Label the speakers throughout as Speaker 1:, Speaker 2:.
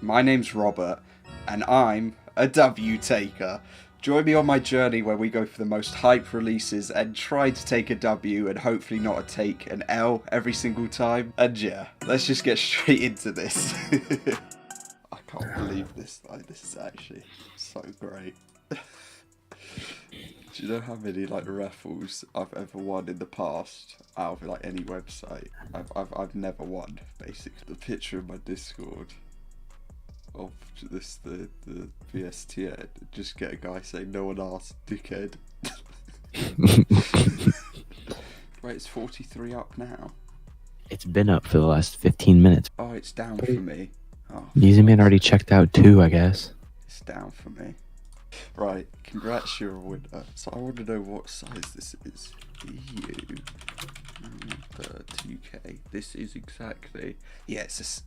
Speaker 1: My name's Robert, and I'm a W taker. Join me on my journey where we go for the most hype releases and try to take a W and hopefully not take an L every single time. And yeah, let's just get straight into this. I can't believe this, like, this is actually so great. Do you know how many like raffles I've ever won in the past out of like any website? I've never won, basically. The picture of my Discord of this the VSTN, just get a guy saying no one asked, dickhead. Wait, it's 43 up now.
Speaker 2: It's been up for the last 15 minutes.
Speaker 1: Oh, it's down for me. Oh,
Speaker 2: Yeezy Man already checked out too, I guess.
Speaker 1: it's down for me. Right, congrats, you're a winner. So I want to know what size this is. EU 2K. This is exactly. Yeah, it's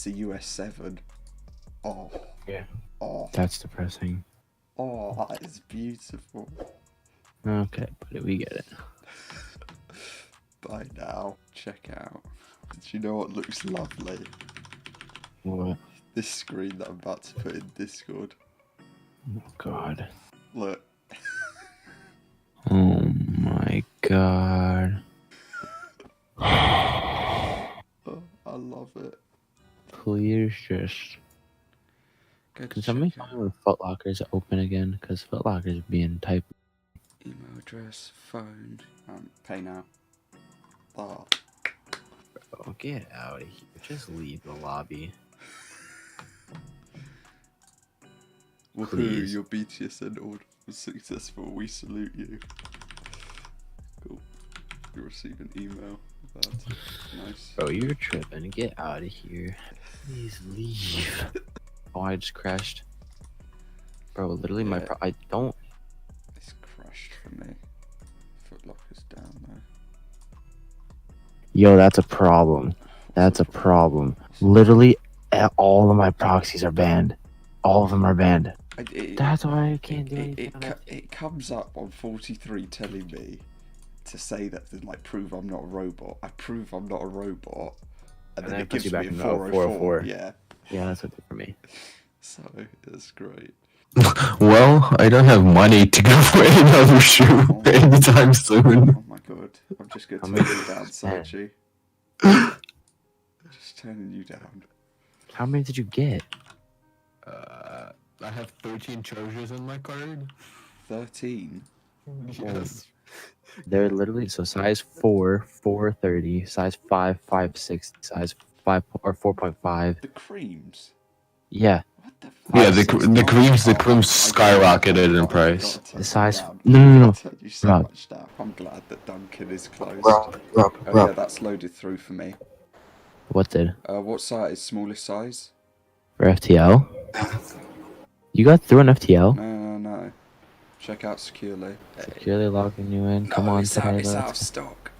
Speaker 1: a US 7. Oh.
Speaker 2: Yeah.
Speaker 1: Oh.
Speaker 2: That's depressing.
Speaker 1: Oh, that is beautiful.
Speaker 2: Okay, but we get it.
Speaker 1: By now, check out. Do you know what looks lovely?
Speaker 2: What?
Speaker 1: This screen that I'm about to put in Discord.
Speaker 2: Oh god.
Speaker 1: Look.
Speaker 2: Oh my god.
Speaker 1: Oh, I love it.
Speaker 2: Please just...
Speaker 1: Go
Speaker 2: Can
Speaker 1: to
Speaker 2: somebody
Speaker 1: check
Speaker 2: tell me when Foot Locker's open again? Because Foot Locker's being typed.
Speaker 1: email address, phone, pay now. Oh.
Speaker 2: Oh, get out of here. Just leave the lobby.
Speaker 1: Woohoo,
Speaker 2: Please.
Speaker 1: your BTSN order was successful. We salute you. Cool. You receive an email about it. Nice.
Speaker 2: Bro, you're tripping. Get out of here. Please leave. Oh, I just crashed. Bro, literally
Speaker 1: Yeah.
Speaker 2: I don't...
Speaker 1: It's crashed for me. Footlocker's down though.
Speaker 2: Yo, that's a problem. That's a problem. Literally, all of my proxies are banned. All of them are banned. That's why I can't do anything.
Speaker 1: It comes up on 43 telling me to say that, like, prove I'm not a robot. I prove I'm not a robot. And then it
Speaker 2: puts
Speaker 1: gives
Speaker 2: you
Speaker 1: me
Speaker 2: back
Speaker 1: a
Speaker 2: in
Speaker 1: 404. Yeah.
Speaker 2: Yeah, that's what it did for me.
Speaker 1: So, it's great.
Speaker 3: Well, I don't have money to go for another shoe anytime soon.
Speaker 1: Oh my god. I'm just going to
Speaker 2: How
Speaker 1: turn
Speaker 2: many
Speaker 1: you down,
Speaker 2: did
Speaker 1: Sachi. Just turning you down.
Speaker 2: How many did you get?
Speaker 3: I have 13 chargers on my card.
Speaker 1: 13.
Speaker 3: Yes.
Speaker 2: They're literally, so size 4, 430, size 5, 560, size 5 or 4.5.
Speaker 1: The creams.
Speaker 2: Yeah.
Speaker 1: What the fuck?
Speaker 3: Yeah, the creams skyrocketed in price.
Speaker 2: The size... No.
Speaker 1: Turn you so
Speaker 2: Rob.
Speaker 1: much down. I'm glad that Duncan is closed.
Speaker 2: Rob.
Speaker 1: Oh yeah, that's loaded through for me.
Speaker 2: What did?
Speaker 1: What size? Smallest size?
Speaker 2: For FTL? You got through an FTL?
Speaker 1: No. Check out securely.
Speaker 2: Securely logging you in. Come on,
Speaker 1: it's out,
Speaker 2: today.
Speaker 1: it's out of stock.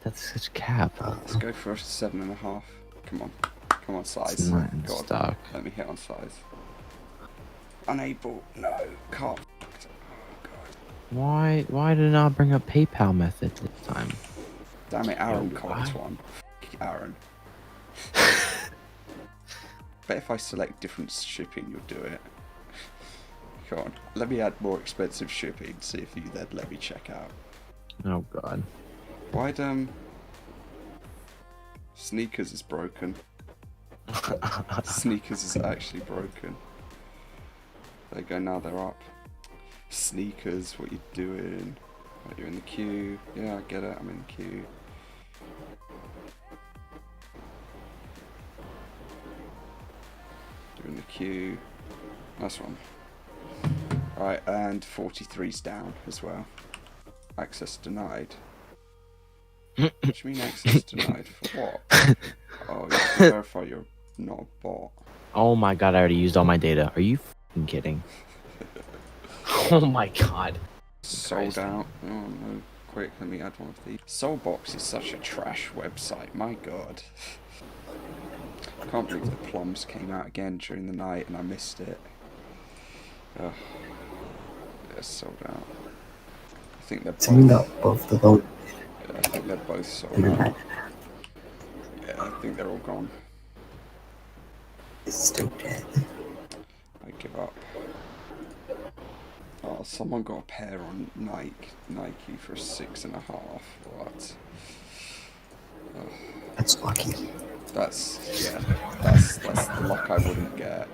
Speaker 2: That's such cap.
Speaker 1: Let's go for a 7.5. Come on, size.
Speaker 2: It's not in
Speaker 1: God,
Speaker 2: stock.
Speaker 1: let me hit on size. Unable. No, can't. Oh god.
Speaker 2: Why did it not bring up PayPal method this time?
Speaker 1: Damn it, Aaron
Speaker 2: Yo,
Speaker 1: copped
Speaker 2: why?
Speaker 1: one. Aaron. Bet if I select different shipping, you'll do it. Come on, let me add more expensive shipping, see if you then let me check out.
Speaker 2: Oh god.
Speaker 1: Why'd, Sneakers is broken. Sneakers is actually broken. There you go, now they're up. Sneakers, what you doing? Oh, you're in the queue. Yeah, I get it, I'm in the queue. You're in the queue. Nice one. Alright, and 43's down as well. Access denied. What do you mean access denied? For what? Oh, you have to verify you're not a bot.
Speaker 2: Oh my god, I already used all my data. Are you f***ing kidding? Oh my god.
Speaker 1: Sold out. Oh no. Quick, let me add one of these. Soulbox is such a trash website, my god. I can't believe the plums came out again during the night and I missed it. Ugh. They're sold out. I think they're
Speaker 4: both of those.
Speaker 1: Yeah, I think they're both sold out. Yeah, I think they're all gone.
Speaker 4: It's still dead.
Speaker 1: I give up. Oh, someone got a pair on Nike for 6.5. What? Oh.
Speaker 4: That's lucky.
Speaker 1: That's the luck I wouldn't get.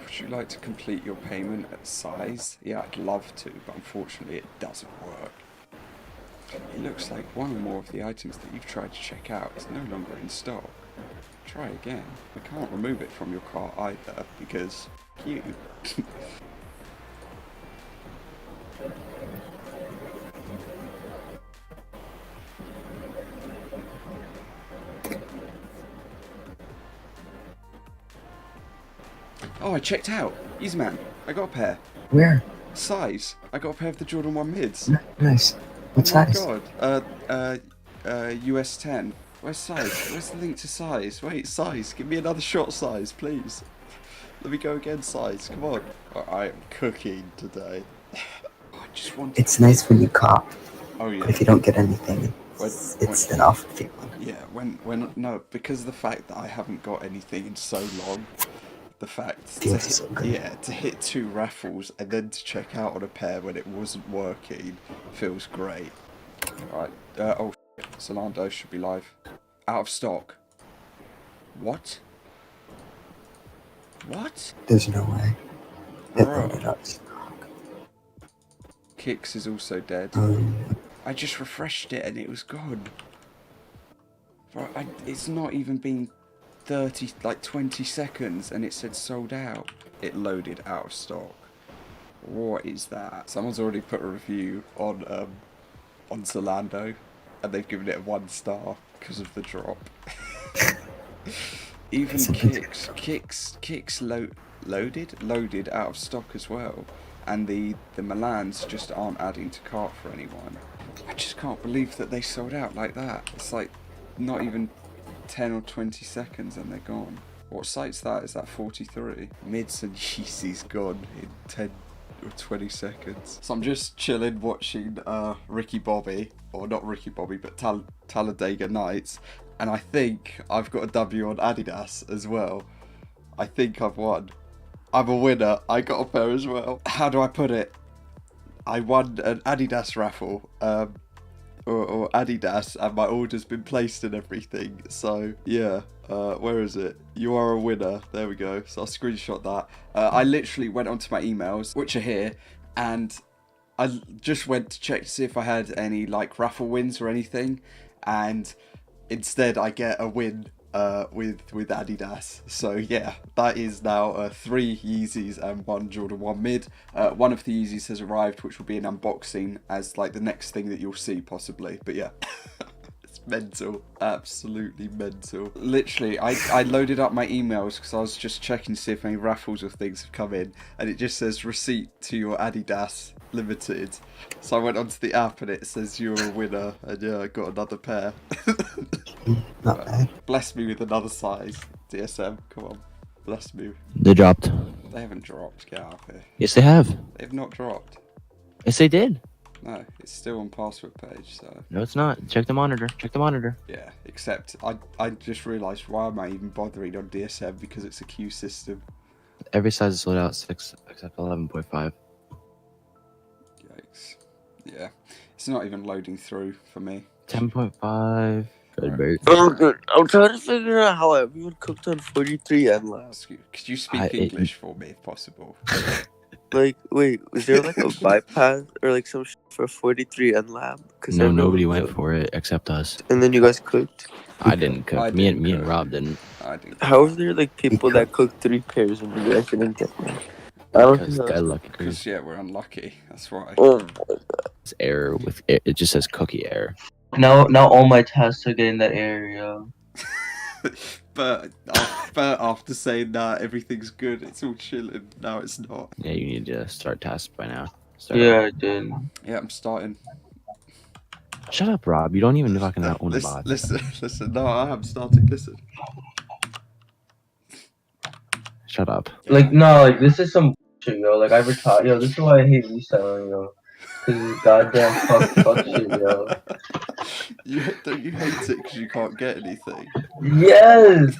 Speaker 1: Would you like to complete your payment at size? Yeah, I'd love to, but unfortunately it doesn't work. It looks like one or more of the items that you've tried to check out is no longer in stock. Try again. I can't remove it from your cart either, because you. Oh, I checked out. Easy man. I got a pair.
Speaker 4: Where?
Speaker 1: Size. I got a pair of the Jordan 1 mids.
Speaker 4: Nice. What size?
Speaker 1: Oh my god. US 10. Where's size? Where's the link to size? Wait, size. Give me another shot size, please. Let me go again, size. Come on. I am cooking today. I just want.
Speaker 4: It's nice when you cop.
Speaker 1: Oh yeah.
Speaker 4: But if you don't get anything, it's an awful feeling.
Speaker 1: Yeah. When no, because of the fact that I haven't got anything in so long. The fact to hit 2 raffles and then to check out on a pair when it wasn't working feels great. Alright, oh shit. Zalando should be live. Out of stock. What? What?
Speaker 4: There's no way. It loaded up.
Speaker 1: Kicks is also dead. I just refreshed it and it was gone. Bro, it's not even been 20 seconds and it said sold out. It loaded out of stock. What is that? Someone's already put a review on Zalando and they've given it a 1 star because of the drop. Even kicks loaded out of stock as well, and the Milans just aren't adding to cart for anyone. I just can't believe that they sold out like that. It's like not even 10 or 20 seconds and they're gone. What site's that? Is that 43? Mids and Yeezy's gone in 10 or 20 seconds. So I'm just chilling watching Ricky Bobby, or not Ricky Bobby, but Talladega Nights, and I think I've got a W on Adidas as well. I think I've won. I'm a winner. I got a pair as well. How do I put it? I won an Adidas raffle. Or Adidas, and my order's been placed and everything. So yeah, where is it? You are a winner. There we go. So I'll screenshot that. I literally went onto my emails, which are here, and I just went to check to see if I had any like raffle wins or anything, and instead I get a win with Adidas. So yeah, that is now 3 Yeezys and 1 Jordan 1 mid. One of the Yeezys has arrived, which will be an unboxing as like the next thing that you'll see possibly. But yeah, it's mental, absolutely mental. Literally, I loaded up my emails because I was just checking to see if any raffles or things have come in, and it just says receipt to your Adidas Limited. So I went onto the app and it says you're a winner, and yeah, I got another pair.
Speaker 4: Not bad.
Speaker 1: Bless me with another size, DSM. Come on, bless me.
Speaker 2: They dropped.
Speaker 1: They haven't dropped. Get out of here.
Speaker 2: Yes, they have.
Speaker 1: They've not dropped.
Speaker 2: Yes, they did.
Speaker 1: No, it's still on password page. So
Speaker 2: No, it's not. Check the monitor. Check the monitor.
Speaker 1: yeah. Except I just realised, why am I even bothering on DSM, because it's a queue system.
Speaker 2: Every size is sold out 6 except 11.5.
Speaker 1: Yikes. Yeah, it's not even loading through for me.
Speaker 2: 10.5. Good bird.
Speaker 5: Oh, good. I'm trying to figure out how everyone cooked on 43 and last.
Speaker 1: Could you speak English for me if possible?
Speaker 5: Like, wait, was there like a bypass or like some shit for 43 and lamb?
Speaker 2: No, nobody went for it except us.
Speaker 5: And then you guys cooked?
Speaker 2: I didn't cook. Me and Rob didn't.
Speaker 1: I didn't.
Speaker 5: How was there like people that cooked 3 pairs and you guys didn't get them? I don't
Speaker 2: Because
Speaker 5: know.
Speaker 2: guy lucky.
Speaker 1: Because yeah, we're unlucky. That's why.
Speaker 5: Oh my god.
Speaker 2: It's error with it just says cookie error.
Speaker 6: Now all my tasks are getting that area.
Speaker 1: But after saying that everything's good, it's all chilling. Now it's not.
Speaker 2: Yeah, you need to start tasks by now. Start
Speaker 6: Yeah, I did.
Speaker 1: Yeah, I'm starting.
Speaker 2: Shut up, Rob. You don't even fucking own the bot.
Speaker 1: Listen. No, I am starting. Listen.
Speaker 2: Shut up.
Speaker 6: Like no, like this is some shit, yo. Like I retired, yo. This is why I hate reselling, yo. Cause this goddamn fuck shit, yo.
Speaker 1: Don't you hate it because you can't get anything?
Speaker 6: Yes.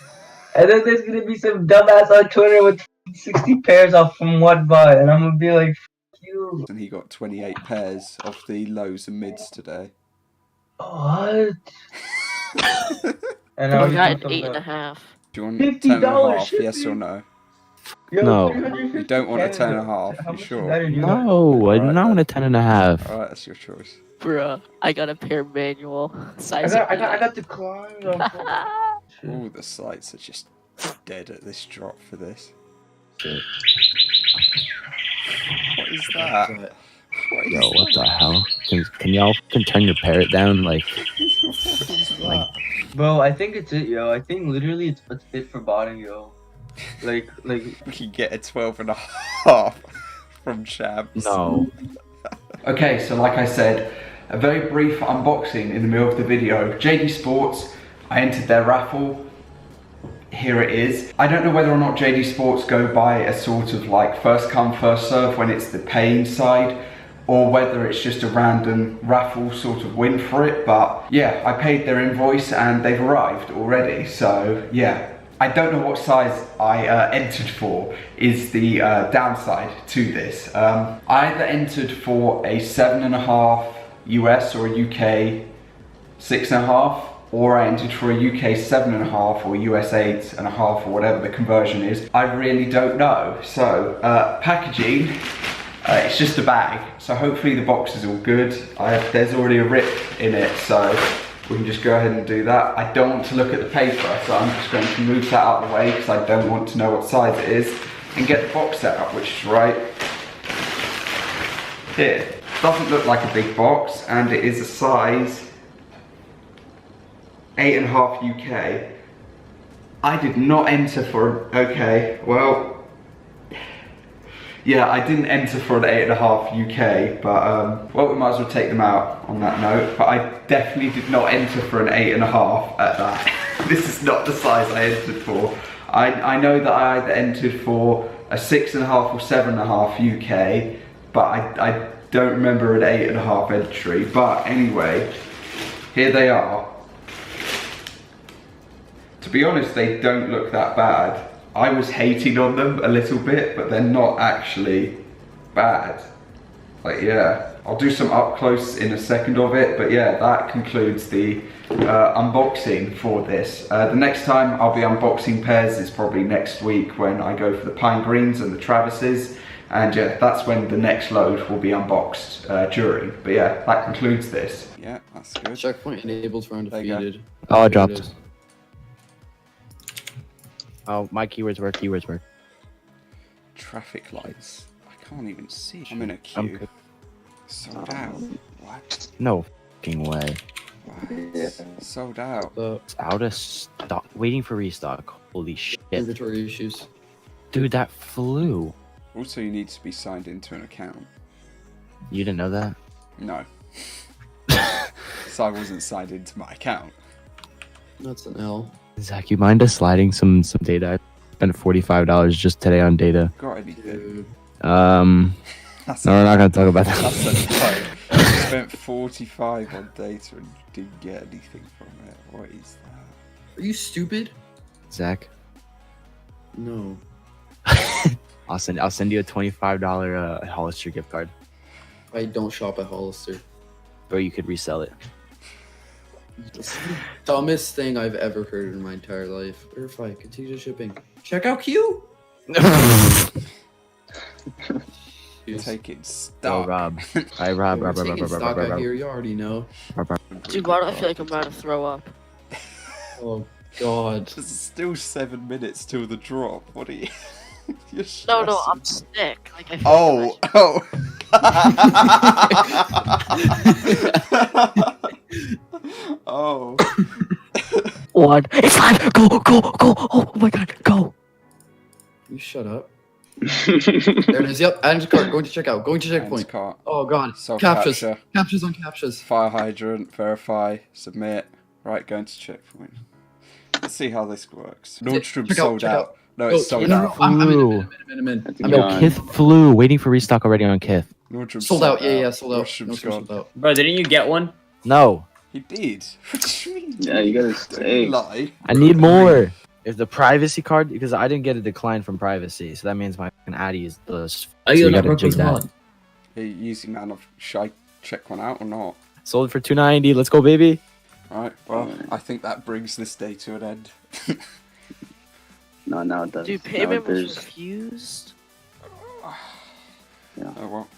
Speaker 6: And then there's gonna be some dumbass on Twitter with 60 pairs off from one buy, and I'm gonna be like, F you.
Speaker 1: And he got 28 pairs of the lows and mids today.
Speaker 6: What? And
Speaker 7: I
Speaker 6: now
Speaker 7: got
Speaker 6: he's
Speaker 7: an 8.5.
Speaker 1: Do you want
Speaker 6: $50
Speaker 1: 10.5?
Speaker 6: shipping.
Speaker 1: Yes or no?
Speaker 6: Yo,
Speaker 2: No.
Speaker 6: 350
Speaker 1: You don't want a
Speaker 6: Canada.
Speaker 1: 10.5,
Speaker 6: How
Speaker 1: you
Speaker 6: much
Speaker 1: sure?
Speaker 6: is that in US?
Speaker 2: No, I do
Speaker 1: Alright,
Speaker 2: not want
Speaker 1: then.
Speaker 2: a 10.5.
Speaker 1: Alright, that's your choice.
Speaker 7: Bruh, I got a pair manual.
Speaker 6: I
Speaker 7: Size
Speaker 6: got the climbs on.
Speaker 1: All the sites are just dead at this drop for this. What is that? What
Speaker 2: Yo,
Speaker 1: is
Speaker 2: what the hell? Can y'all turn your parrot down? Like,
Speaker 1: What is that?
Speaker 6: Bro, I think it's it, yo. I think literally it's it for botting, yo. Like.
Speaker 1: We can get a 12.5 from Champs.
Speaker 2: no.
Speaker 1: Okay, so like I said, a very brief unboxing in the middle of the video. JD Sports, I entered their raffle. Here it is. I don't know whether or not JD Sports go by a sort of like first come first serve when it's the paying side, or whether it's just a random raffle sort of win for it, but yeah, I paid their invoice and they've arrived already, so yeah. I don't know what size I entered for is the downside to this. I either entered for a 7.5 US or a UK 6.5, or I entered for a UK 7.5 or US 8.5 or whatever the conversion is. I really don't know. So packaging, it's just a bag. So hopefully the box is all good. There's already a rip in it, so we can just go ahead and do that. I don't want to look at the paper, so I'm just going to move that out of the way because I don't want to know what size it is, and get the box set up, which is right here. Doesn't look like a big box, and it is a size 8.5 UK. I did not enter for, okay, well, yeah, I didn't enter for an 8.5 UK, but well, we might as well take them out on that note. But I definitely did not enter for an 8.5 at that. This is not the size I entered for. I know that I either entered for a 6.5 or 7.5 UK, but I don't remember an 8.5 entry. But anyway, here they are. To be honest, they don't look that bad. I was hating on them a little bit, but they're not actually bad. Like, yeah, I'll do some up close in a second of it, but yeah, that concludes the unboxing for this. The next time I'll be unboxing pairs is probably next week when I go for the Pine Greens and the Travises, and yeah, that's when the next load will be unboxed during. But yeah, that concludes this. Yeah, that's good.
Speaker 8: Checkpoint enabled for undefeated.
Speaker 2: Oh, I dropped it. Oh, my keywords work.
Speaker 1: Traffic lights. I can't even see. I'm in a queue.
Speaker 2: I'm good.
Speaker 1: Sold out. What?
Speaker 2: No fucking way.
Speaker 1: What? Sold out.
Speaker 2: It's out of stock. Waiting for restock. Holy shit.
Speaker 8: Inventory issues.
Speaker 2: Dude, that flew.
Speaker 1: Also, you need to be signed into an account.
Speaker 2: You didn't know that?
Speaker 1: No. So I wasn't signed into my account.
Speaker 8: That's an L.
Speaker 2: Zach, you mind us sliding some data? I spent $45 just today on data.
Speaker 1: Got anything?
Speaker 2: No, we're not gonna talk about that.
Speaker 1: That's a no. I spent 45 on data and didn't get anything from it. What is that?
Speaker 8: Are you stupid?
Speaker 2: Zach,
Speaker 8: No.
Speaker 2: I'll send you a $25 Hollister gift card,
Speaker 8: I don't shop at Hollister.
Speaker 2: or you could resell it.
Speaker 8: It's the dumbest thing I've ever heard in my entire life. Verify, continue shipping. Checkout queue?
Speaker 1: You're taking
Speaker 2: Oh,
Speaker 1: stock.
Speaker 2: Rob. Hi, Rob.
Speaker 8: We're taking stock out here, you already know.
Speaker 7: Dude, why do I feel like I'm about to throw up?
Speaker 8: Oh, God.
Speaker 1: There's still 7 minutes till the drop. What are you? You're
Speaker 7: No, no,
Speaker 1: stressing.
Speaker 7: I'm sick. Like, I feel like
Speaker 1: Oh.
Speaker 7: One. It's live. Go. Oh my god, go.
Speaker 8: You shut up. There it is. Yep, add to cart. Going to checkout. Going to checkpoint.
Speaker 1: Cart.
Speaker 8: Oh, God.
Speaker 1: Self
Speaker 8: Captures.
Speaker 1: capture.
Speaker 8: Captures on captures.
Speaker 1: Fire hydrant. Verify. Submit. Right, going to checkpoint. Let's see how this works. Nordstrom
Speaker 8: check out,
Speaker 1: sold
Speaker 8: check
Speaker 1: out.
Speaker 8: out.
Speaker 1: No, it's sold
Speaker 8: no,
Speaker 1: out.
Speaker 8: I'm in.
Speaker 2: Flew.
Speaker 8: I'm in.
Speaker 2: Yo, Kith flew. Waiting for restock already on Kith.
Speaker 1: Nordstrom
Speaker 8: Sold out. Yeah, sold out.
Speaker 1: Nordstrom's
Speaker 8: No,
Speaker 1: gone.
Speaker 8: sold out.
Speaker 9: Bro, didn't you get one?
Speaker 2: No,
Speaker 1: He did. What do you mean?
Speaker 9: Yeah, you gotta
Speaker 1: Don't
Speaker 9: stay.
Speaker 1: lie.
Speaker 2: I need more. If the privacy card, because I didn't get a decline from privacy, so that means my fucking Addy is the. So
Speaker 7: Ayun,
Speaker 2: gotta
Speaker 7: not
Speaker 2: check
Speaker 7: was
Speaker 2: that.
Speaker 7: mod.
Speaker 1: Hey, Yeezy man, should I check one out or not?
Speaker 2: Sold for $290. Let's go, baby.
Speaker 1: Alright, well, I think that brings this day to an end.
Speaker 9: No, it doesn't.
Speaker 10: Dude,
Speaker 9: No,
Speaker 10: payment was
Speaker 9: there's-
Speaker 10: refused.
Speaker 1: Oh well.